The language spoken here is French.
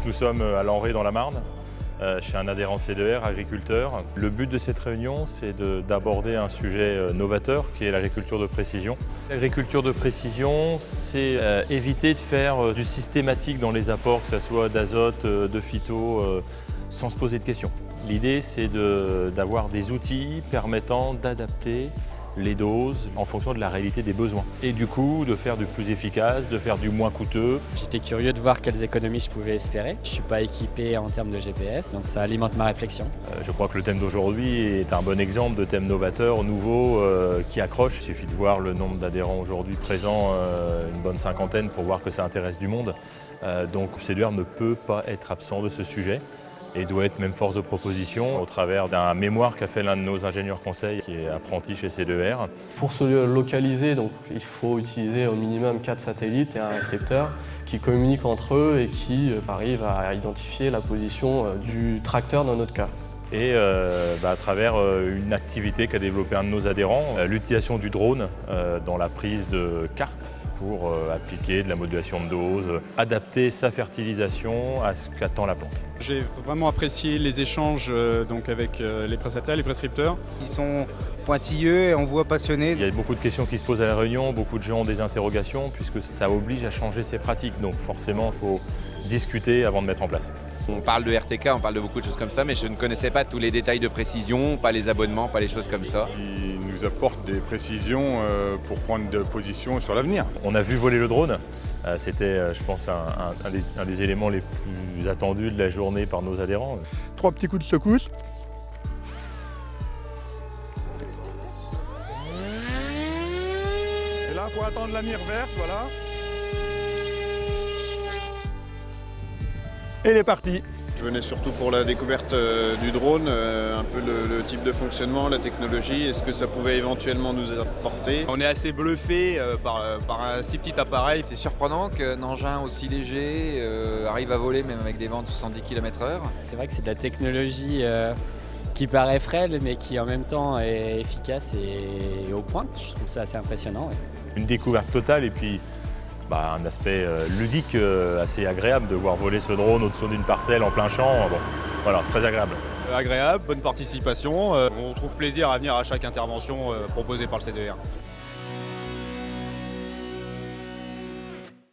nous sommes à Lanrée dans la Marne, chez un adhérent C2R, agriculteur. Le but de cette réunion, c'est d'aborder un sujet novateur qui est l'agriculture de précision. L'agriculture de précision, c'est éviter de faire du systématique dans les apports, que ce soit d'azote, de phyto, sans se poser de questions. L'idée, c'est d'avoir des outils permettant d'adapter les doses en fonction de la réalité des besoins. Et du coup, de faire du plus efficace, de faire du moins coûteux. J'étais curieux de voir quelles économies je pouvais espérer. Je ne suis pas équipé en termes de GPS, donc ça alimente ma réflexion. Je crois que le thème d'aujourd'hui est un bon exemple de thème novateur, nouveau, qui accroche. Il suffit de voir le nombre d'adhérents aujourd'hui présents, une bonne cinquantaine, pour voir que ça intéresse du monde. Donc C2R ne peut pas être absent de ce sujet et doit être même force de proposition au travers d'un mémoire qu'a fait l'un de nos ingénieurs conseils qui est apprenti chez C2R. Pour se localiser, donc, il faut utiliser au minimum 4 satellites et un récepteur qui communiquent entre eux et qui arrivent à identifier la position du tracteur dans notre cas. Et à travers une activité qu'a développée un de nos adhérents, l'utilisation du drone dans la prise de cartes pour appliquer de la modulation de dose, adapter sa fertilisation à ce qu'attend la plante. J'ai vraiment apprécié les échanges avec les prestataires, les prescripteurs. Ils sont pointilleux et on voit passionnés. Il y a beaucoup de questions qui se posent à la réunion, beaucoup de gens ont des interrogations puisque ça oblige à changer ses pratiques. Donc forcément, il faut discuter avant de mettre en place. On parle de RTK, on parle de beaucoup de choses comme ça, mais je ne connaissais pas tous les détails de précision, pas les abonnements, pas les choses comme ça. Il nous apporte des précisions pour prendre de position sur l'avenir. On a vu voler le drone. C'était, je pense, un des éléments les plus attendus de la journée par nos adhérents. 3 petits coups de secousse. Et là, il faut attendre la mire verte, voilà. Et il est parti. Je venais surtout pour la découverte du drone, un peu le type de fonctionnement, la technologie, est-ce que ça pouvait éventuellement nous apporter. On est assez bluffé par un si petit appareil. C'est surprenant qu'un engin aussi léger arrive à voler même avec des vents de 70 km/h. C'est vrai que c'est de la technologie qui paraît frêle mais qui en même temps est efficace et au point. Je trouve ça assez impressionnant. Ouais. Une découverte totale et puis un aspect ludique assez agréable de voir voler ce drone au-dessus d'une parcelle en plein champ. Bon, voilà, très agréable. Agréable, bonne participation. On trouve plaisir à venir à chaque intervention proposée par le C2R.